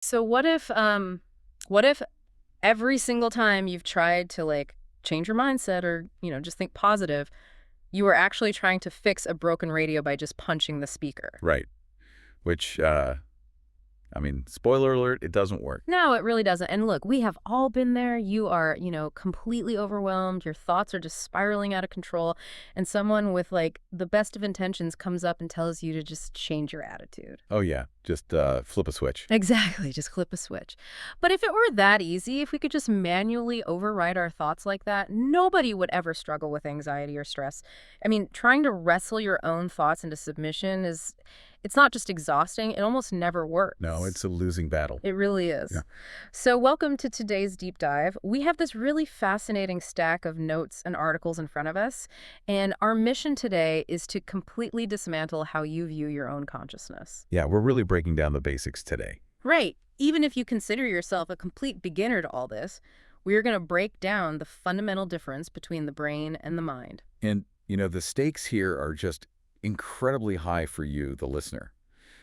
So what if every single time you've tried to like change your mindset or, just think positive, you were actually trying to fix a broken radio by just punching the speaker? Right. Which, I mean, spoiler alert, it doesn't work. No, it really doesn't. And look, we have all been there. You are, completely overwhelmed. Your thoughts are just spiraling out of control. And someone with like the best of intentions comes up and tells you to just change your attitude. Oh, yeah. Just flip a switch. Exactly. Just flip a switch. But if it were that easy, if we could just manually override our thoughts like that, nobody would ever struggle with anxiety or stress. I mean, trying to wrestle your own thoughts into submission it's not just exhausting, it almost never No, works. it's a losing battle. It really Yeah. is. So, welcome to today's deep dive. We have this really fascinating stack of notes and articles in front of us, and our mission today is to completely dismantle how you view your own consciousness. Yeah, we're really breaking down the basics today. Right. Even if you consider yourself a complete beginner to all this, we're going to break down the fundamental difference between the brain and the mind. And, the stakes here are just incredibly high for you, the listener,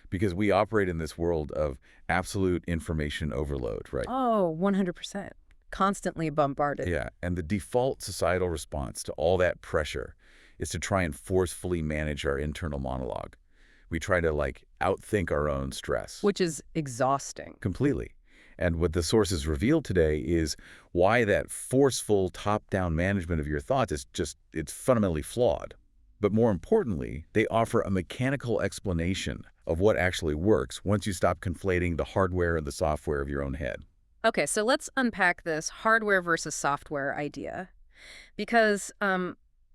because we operate in this world of absolute information overload, right? Oh, 100%. Constantly bombarded. Yeah, and the default societal response to all that pressure is to try and forcefully manage our internal monologue. We try to, outthink our own stress. Which is exhausting. Completely. And what the sources reveal today is why that forceful top-down management of your thoughts it's fundamentally flawed. But more importantly, they offer a mechanical explanation of what actually works once you stop conflating the hardware and the software of your own head. Okay, so let's unpack this hardware versus software idea. Because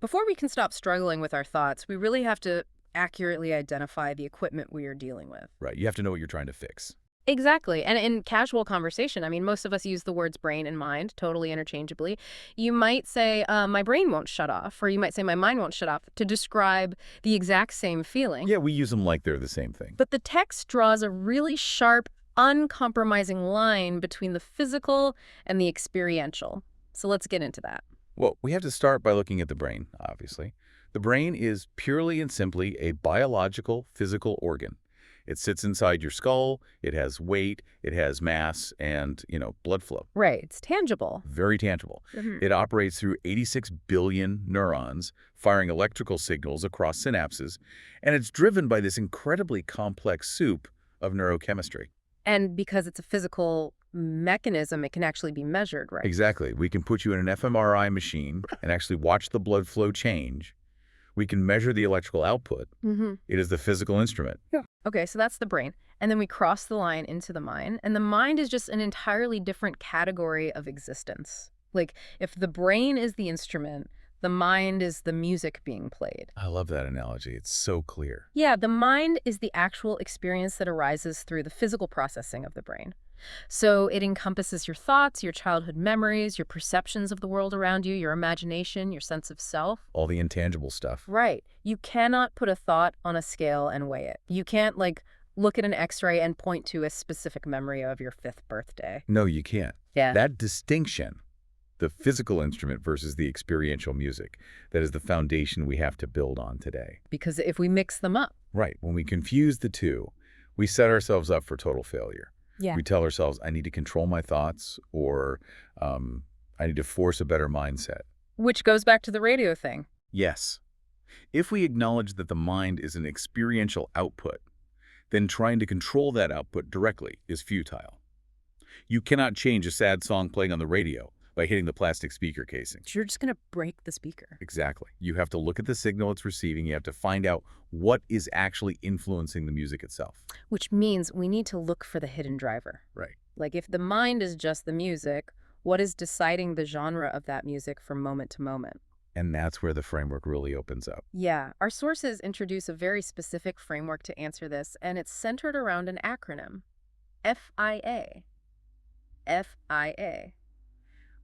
before we can stop struggling with our thoughts, we really have to accurately identify the equipment we are dealing with. Right. You have to know what you're trying to fix. Exactly. And in casual conversation, I mean, most of us use the words brain and mind totally interchangeably. You might say, my brain won't shut off, or you might say, my mind won't shut off to describe the exact same feeling. Yeah, we use them like they're the same thing. But the text draws a really sharp, uncompromising line between the physical and the experiential. So let's get into that. Well, we have to start by looking at the brain, obviously. The brain is purely and simply a biological, physical organ. It sits inside your skull, it has weight, it has mass, and, blood flow. Right. It's tangible. Very tangible. Mhm. It operates through 86 billion neurons, firing electrical signals across synapses, and it's driven by this incredibly complex soup of neurochemistry. And because it's a physical mechanism, it can actually be measured, right? Exactly. We can put you in an fMRI machine and actually watch the blood flow change. We can measure the electrical output. Mm-hmm. It is the physical instrument. Yeah. Okay, so that's the brain. And then we cross the line into the mind. And the mind is just an entirely different category of existence. Like, if the brain is the instrument, the mind is the music being played. I love that analogy. It's so clear. Yeah, the mind is the actual experience that arises through the physical processing of the brain. So it encompasses your thoughts, your childhood memories, your perceptions of the world around you, your imagination, your sense of self. All the intangible stuff. Right. You cannot put a thought on a scale and weigh it. You can't, look at an x-ray and point to a specific memory of your fifth birthday. No, you can't. Yeah. That distinction, the physical instrument versus the experiential music, that is the foundation we have to build on today. Because if we mix them up. Right. When we confuse the two, we set ourselves up for total failure. Yeah. We tell ourselves, I need to control my thoughts, or I need to force a better mindset. Which goes back to the radio thing. Yes. If we acknowledge that the mind is an experiential output, then trying to control that output directly is futile. You cannot change a sad song playing on the radio by hitting the plastic speaker casing. You're just going to break the speaker. Exactly. You have to look at the signal it's receiving. You have to find out what is actually influencing the music itself. Which means we need to look for the hidden driver. Right. Like, if the mind is just the music, what is deciding the genre of that music from moment to moment? And that's where the framework really opens up. Yeah, our sources introduce a very specific framework to answer this, and it's centered around an acronym, FIA. FIA,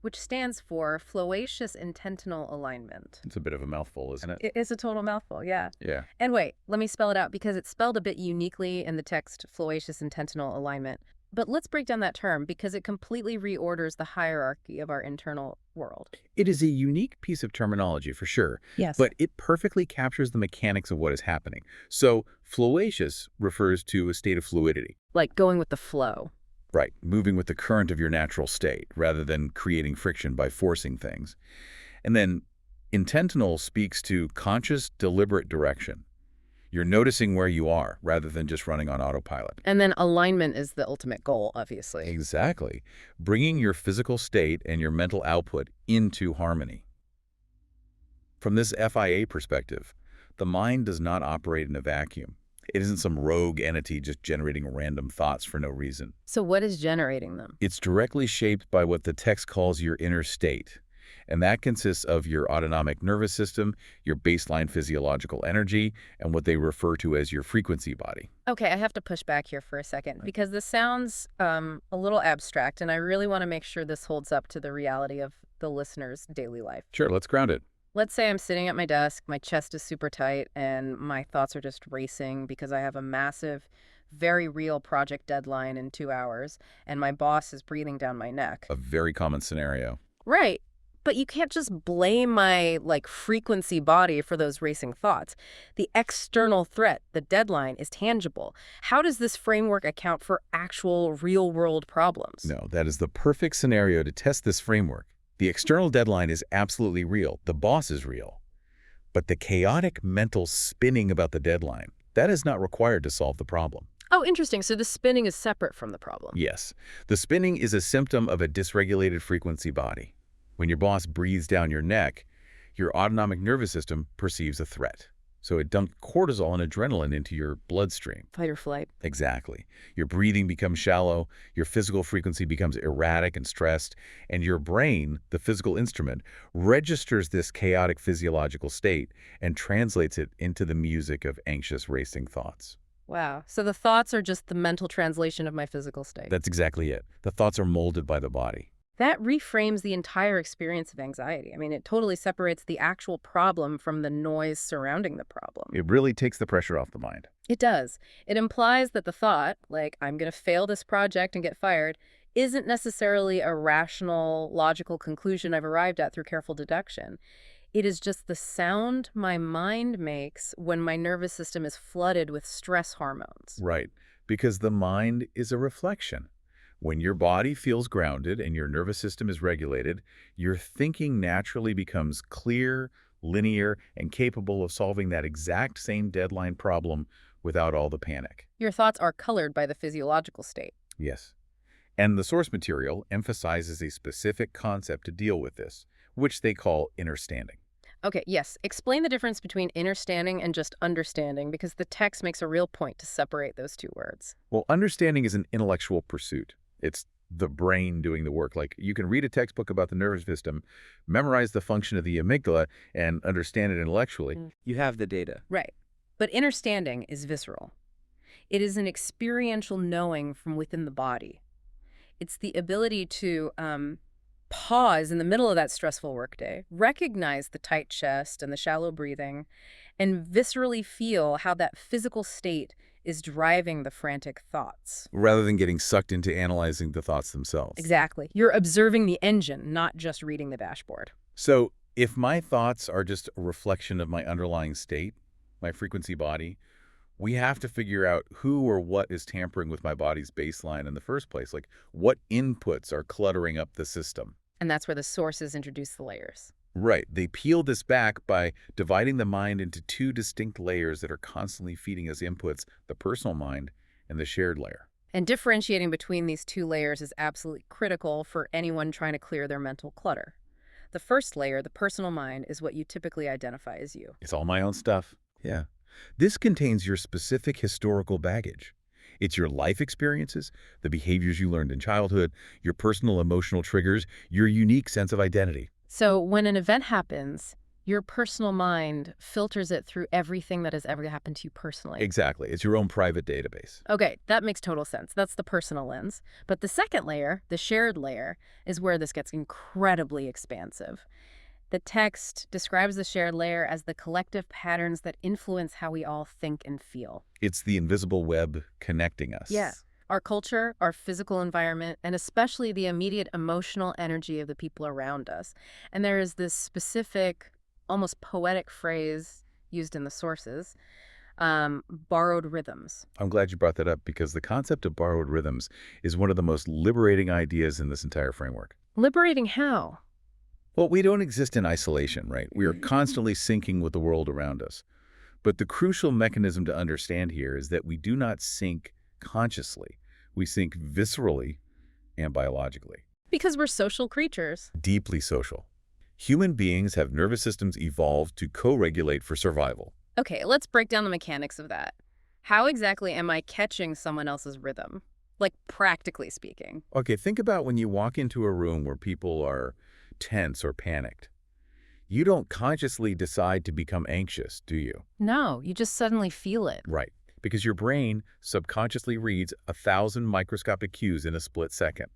which stands for Flowacious Intentional Alignment. It's a bit of a mouthful, isn't it? It is a total mouthful, yeah. Yeah. And wait, let me spell it out because it's spelled a bit uniquely in the text, Flowacious Intentional Alignment. But let's break down that term because it completely reorders the hierarchy of our internal world. It is a unique piece of terminology for sure, Yes. but it perfectly captures the mechanics of what is happening. So, flowacious refers to a state of fluidity. Like going with the flow. Right, moving with the current of your natural state rather than creating friction by forcing things. And then intentional speaks to conscious, deliberate direction. You're noticing where you are rather than just running on autopilot. And then alignment is the ultimate goal, obviously. Exactly. Bringing your physical state and your mental output into harmony. From this FIA perspective, the mind does not operate in a vacuum. It isn't some rogue entity just generating random thoughts for no reason. So what is generating them? It's directly shaped by what the text calls your inner state. And that consists of your autonomic nervous system, your baseline physiological energy, and what they refer to as your frequency body. Okay, I have to push back here for a second because this sounds a little abstract, and I really want to make sure this holds up to the reality of the listener's daily life. Sure, let's ground it. Let's say I'm sitting at my desk, my chest is super tight, and my thoughts are just racing because I have a massive, very real project deadline in 2 hours, and my boss is breathing down my neck. A very common scenario. Right. But you can't just blame my, frequency body for those racing thoughts. The external threat, the deadline, is tangible. How does this framework account for actual real-world problems? No, that is the perfect scenario to test this framework. The external deadline is absolutely real. The boss is real. But the chaotic mental spinning about the deadline, that is not required to solve the problem. Oh, interesting. So the spinning is separate from the problem. Yes, the spinning is a symptom of a dysregulated frequency body. When your boss breathes down your neck, your autonomic nervous system perceives a threat. So it dumped cortisol and adrenaline into your bloodstream. Fight or flight. Exactly. Your breathing becomes shallow, your physical frequency becomes erratic and stressed, and your brain, the physical instrument, registers this chaotic physiological state and translates it into the music of anxious racing thoughts. Wow. So the thoughts are just the mental translation of my physical state. That's exactly it. The thoughts are molded by the body. That reframes the entire experience of anxiety. I mean, it totally separates the actual problem from the noise surrounding the problem. It really takes the pressure off the mind. It does. It implies that the thought, like, I'm going to fail this project and get fired, isn't necessarily a rational, logical conclusion I've arrived at through careful deduction. It is just the sound my mind makes when my nervous system is flooded with stress hormones. Right, because the mind is a reflection. When your body feels grounded and your nervous system is regulated, your thinking naturally becomes clear, linear, and capable of solving that exact same deadline problem without all the panic. Your thoughts are colored by the physiological state. Yes. And the source material emphasizes a specific concept to deal with this, which they call understanding. Okay, yes. Explain the difference between understanding and just understanding, because the text makes a real point to separate those two words. Well, understanding is an intellectual pursuit. It's the brain doing the work. Like, you can read a textbook about the nervous system, memorize the function of the amygdala, and understand it intellectually. You have the data. Right. But understanding is visceral. It is an experiential knowing from within the body. It's the ability to pause in the middle of that stressful workday, recognize the tight chest and the shallow breathing, and viscerally feel how that physical state is driving the frantic thoughts. Rather than getting sucked into analyzing the thoughts themselves. Exactly. You're observing the engine, not just reading the dashboard. So if my thoughts are just a reflection of my underlying state, my frequency body, we have to figure out who or what is tampering with my body's baseline in the first place. Like, what inputs are cluttering up the system? And that's where the sources introduce the layers. Right. They peel this back by dividing the mind into two distinct layers that are constantly feeding us inputs, the personal mind and the shared layer. And differentiating between these two layers is absolutely critical for anyone trying to clear their mental clutter. The first layer, the personal mind, is what you typically identify as you. It's all my own stuff. Yeah. This contains your specific historical baggage. It's your life experiences, the behaviors you learned in childhood, your personal emotional triggers, your unique sense of identity. So when an event happens, your personal mind filters it through everything that has ever happened to you personally. Exactly. It's your own private database. Okay, that makes total sense. That's the personal lens. But the second layer, the shared layer, is where this gets incredibly expansive. The text describes the shared layer as the collective patterns that influence how we all think and feel. It's the invisible web connecting us. Yeah. Our culture, our physical environment, and especially the immediate emotional energy of the people around us. And there is this specific, almost poetic phrase used in the sources. borrowed rhythms. I'm glad you brought that up because the concept of borrowed rhythms is one of the most liberating ideas in this entire framework. Liberating how? Well, we don't exist in isolation, right? We are constantly syncing with the world around us. But the crucial mechanism to understand here is that we do not sync consciously. We sync viscerally and biologically. Because we're social creatures. Deeply social. Human beings have nervous systems evolved to co-regulate for survival. Okay, let's break down the mechanics of that. How exactly am I catching someone else's rhythm? Like, practically speaking. Okay, think about when you walk into a room where people are tense or panicked. You don't consciously decide to become anxious, do you? No, you just suddenly feel it. Right, because your brain subconsciously reads 1,000 microscopic cues in a split second.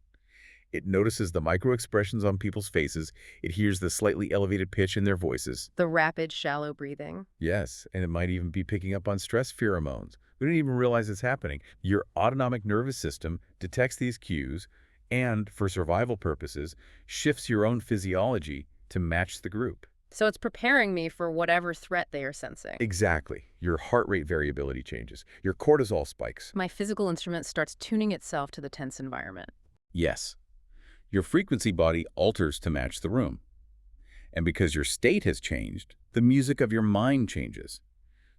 It notices the micro-expressions on people's faces. It hears the slightly elevated pitch in their voices. The rapid, shallow breathing. Yes, and it might even be picking up on stress pheromones. We don't even realize it's happening. Your autonomic nervous system detects these cues and, for survival purposes, shifts your own physiology to match the group. So it's preparing me for whatever threat they are sensing. Exactly. Your heart rate variability changes. Your cortisol spikes. My physical instrument starts tuning itself to the tense environment. Yes. Your frequency body alters to match the room. And because your state has changed, the music of your mind changes.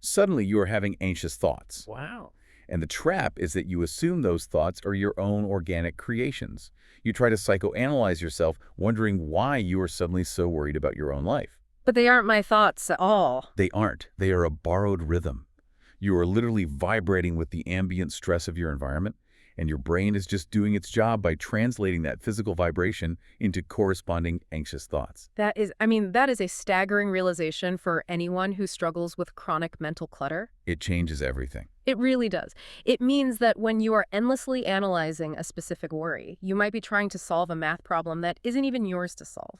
Suddenly, you are having anxious thoughts. Wow. And the trap is that you assume those thoughts are your own organic creations. You try to psychoanalyze yourself, wondering why you are suddenly so worried about your own life. But they aren't my thoughts at all. They aren't. They are a borrowed rhythm. You are literally vibrating with the ambient stress of your environment, and your brain is just doing its job by translating that physical vibration into corresponding anxious thoughts. That is a staggering realization for anyone who struggles with chronic mental clutter. It changes everything. It really does. It means that when you are endlessly analyzing a specific worry, you might be trying to solve a math problem that isn't even yours to solve.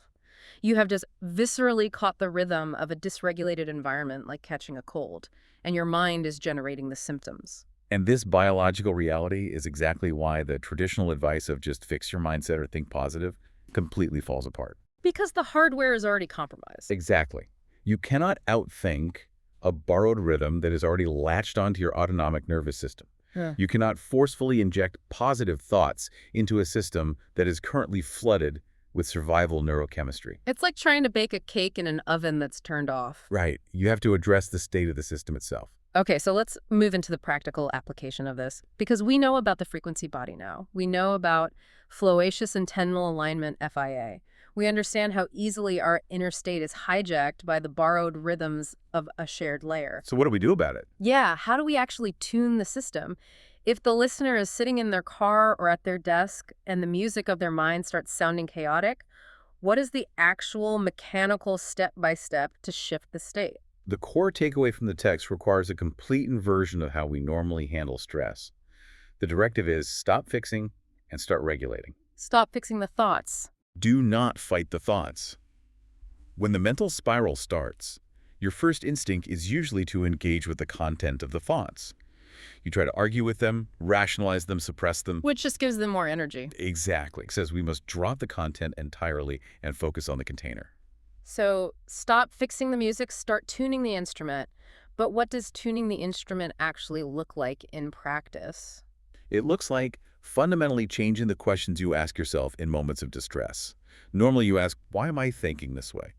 You have just viscerally caught the rhythm of a dysregulated environment like catching a cold, and your mind is generating the symptoms. And this biological reality is exactly why the traditional advice of just fix your mindset or think positive completely falls apart. Because the hardware is already compromised. Exactly. You cannot outthink a borrowed rhythm that is already latched onto your autonomic nervous system. Yeah. You cannot forcefully inject positive thoughts into a system that is currently flooded with survival neurochemistry. It's like trying to bake a cake in an oven that's turned off. Right. You have to address the state of the system itself. Okay, so let's move into the practical application of this, because we know about the frequency body now. We know about flowacious intendinal alignment, FIA. We understand how easily our inner state is hijacked by the borrowed rhythms of a shared layer. So what do we do about it? Yeah, how do we actually tune the system? If the listener is sitting in their car or at their desk and the music of their mind starts sounding chaotic, what is the actual mechanical step-by-step to shift the state? The core takeaway from the text requires a complete inversion of how we normally handle stress. The directive is stop fixing and start regulating. Stop fixing the thoughts. Do not fight the thoughts. When the mental spiral starts, your first instinct is usually to engage with the content of the thoughts. You try to argue with them, rationalize them, suppress them. Which just gives them more energy. Exactly. It says we must drop the content entirely and focus on the container. So stop fixing the music, start tuning the instrument. But what does tuning the instrument actually look like in practice? It looks like fundamentally changing the questions you ask yourself in moments of distress. Normally you ask, why am I thinking this way?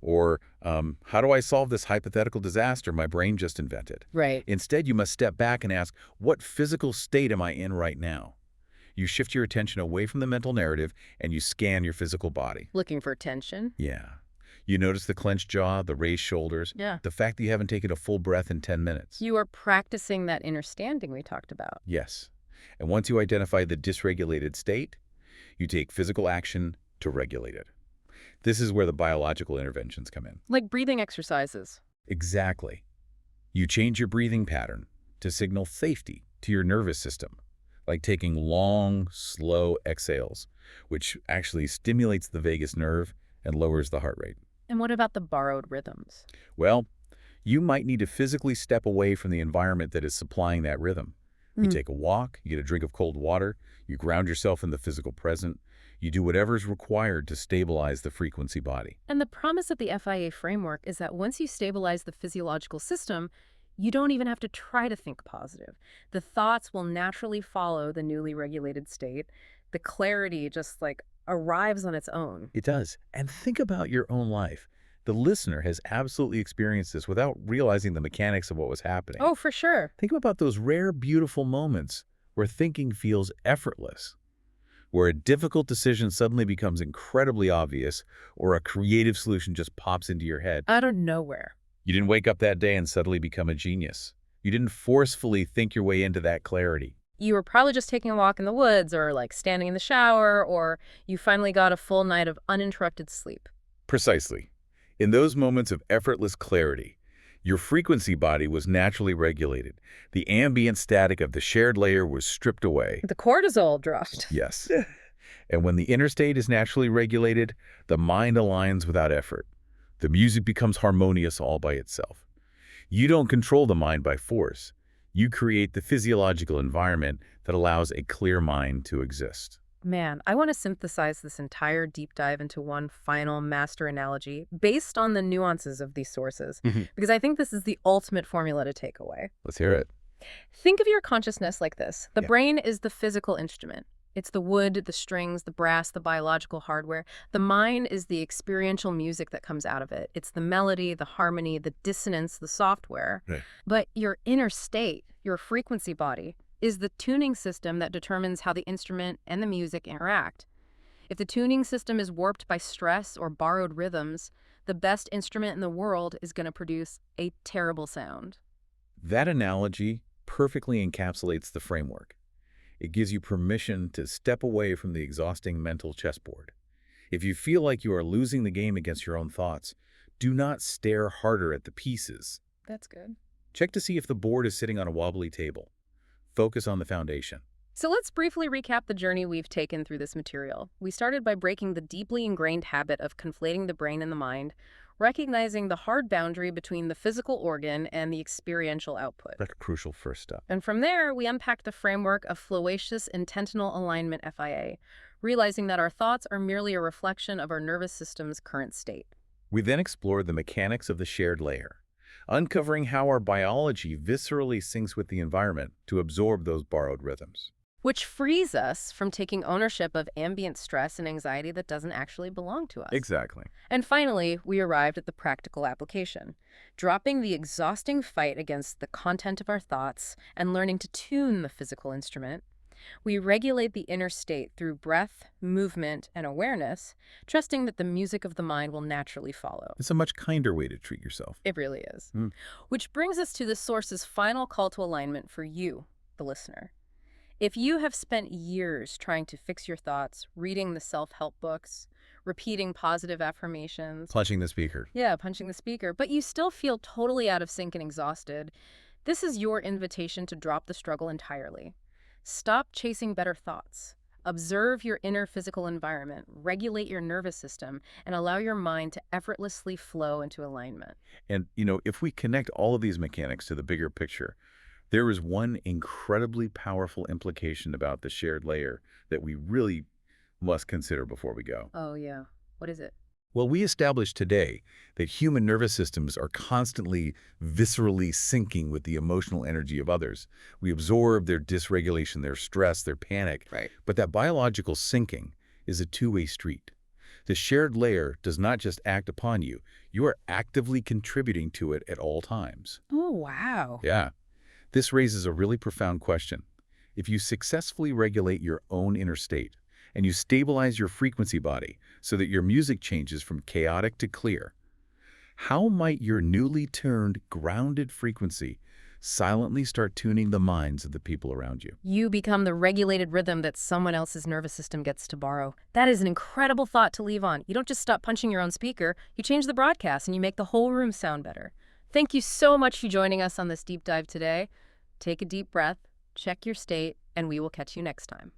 Or, how do I solve this hypothetical disaster my brain just invented? Right. Instead, you must step back and ask, what physical state am I in right now? You shift your attention away from the mental narrative and you scan your physical body. Looking for tension? Yeah. You notice the clenched jaw, the raised shoulders, Yeah. the fact that you haven't taken a full breath in 10 minutes. You are practicing that inner standing we talked about. Yes. And once you identify the dysregulated state, you take physical action to regulate it. This is where the biological interventions come in. Like breathing exercises. Exactly. You change your breathing pattern to signal safety to your nervous system, like taking long, slow exhales, which actually stimulates the vagus nerve and lowers the heart rate. And what about the borrowed rhythms? Well, you might need to physically step away from the environment that is supplying that rhythm. You take a walk, you get a drink of cold water, you ground yourself in the physical present, you do whatever is required to stabilize the frequency body. And the promise of the FIA framework is that once you stabilize the physiological system, You don't even have to try to think positive. The thoughts will naturally follow the newly regulated state. The clarity just like arrives on its own. It does. And think about your own life. The listener has absolutely experienced this without realizing the mechanics of what was happening. Oh, for sure. Think about those rare, beautiful moments where thinking feels effortless, where a difficult decision suddenly becomes incredibly obvious, or a creative solution just pops into your head. Out of nowhere. You didn't wake up that day and suddenly become a genius. You didn't forcefully think your way into that clarity. You were probably just taking a walk in the woods or like standing in the shower, or you finally got a full night of uninterrupted sleep. Precisely. In those moments of effortless clarity, your frequency body was naturally regulated. The ambient static of the shared layer was stripped away. The cortisol dropped. Yes. And when the inner state is naturally regulated, the mind aligns without effort. The music becomes harmonious all by itself. You don't control the mind by force. You create the physiological environment that allows a clear mind to exist. Man, I want to synthesize this entire deep dive into one final master analogy based on the nuances of these sources, because I think this is the ultimate formula to take away. Let's hear it. Think of your consciousness like this. The Yeah. brain is the physical instrument. It's the wood, the strings, the brass, the biological hardware. The mind is the experiential music that comes out of it. It's the melody, the harmony, the dissonance, the software. Right. But your inner state, your frequency body, is the tuning system that determines how the instrument and the music interact. If the tuning system is warped by stress or borrowed rhythms, the best instrument in the world is going to produce a terrible sound. That analogy perfectly encapsulates the framework. It gives you permission to step away from the exhausting mental chessboard. If you feel like you are losing the game against your own thoughts, do not stare harder at the pieces. That's good. Check to see if the board is sitting on a wobbly table. Focus on the foundation. So let's briefly recap the journey we've taken through this material. We started by breaking the deeply ingrained habit of conflating the brain and the mind, recognizing the hard boundary between the physical organ and the experiential output. That's a crucial first step. And from there, we unpacked the framework of flowacious intentional alignment FIA, realizing that our thoughts are merely a reflection of our nervous system's current state. We then explored the mechanics of the shared layer, uncovering how our biology viscerally syncs with the environment to absorb those borrowed rhythms. Which frees us from taking ownership of ambient stress and anxiety that doesn't actually belong to us. Exactly. And finally, we arrived at the practical application, dropping the exhausting fight against the content of our thoughts and learning to tune the physical instrument. We regulate the inner state through breath, movement, and awareness, trusting that the music of the mind will naturally follow. It's a much kinder way to treat yourself. It really is. Mm. Which brings us to the source's final call to alignment for you, the listener. If you have spent years trying to fix your thoughts, reading the self-help books, repeating positive affirmations, Punching the speaker. punching the speaker, but you still feel totally out of sync and exhausted, this is your invitation to drop the struggle entirely. Stop chasing better thoughts. Observe your inner physical environment, regulate your nervous system, and allow your mind to effortlessly flow into alignment. And, if we connect all of these mechanics to the bigger picture, there is one incredibly powerful implication about the shared layer that we really must consider before we go. Oh, yeah. What is it? Well, we established today that human nervous systems are constantly viscerally syncing with the emotional energy of others. We absorb their dysregulation, their stress, their panic. Right. But that biological syncing is a two-way street. The shared layer does not just act upon you. You are actively contributing to it at all times. Oh, wow. Yeah. This raises a really profound question. If you successfully regulate your own inner state and you stabilize your frequency body so that your music changes from chaotic to clear, how might your newly tuned, grounded frequency silently start tuning the minds of the people around you? You become the regulated rhythm that someone else's nervous system gets to borrow. That is an incredible thought to leave on. You don't just stop punching your own speaker, you change the broadcast and you make the whole room sound better. Thank you so much for joining us on this deep dive today. Take a deep breath, check your state, and we will catch you next time.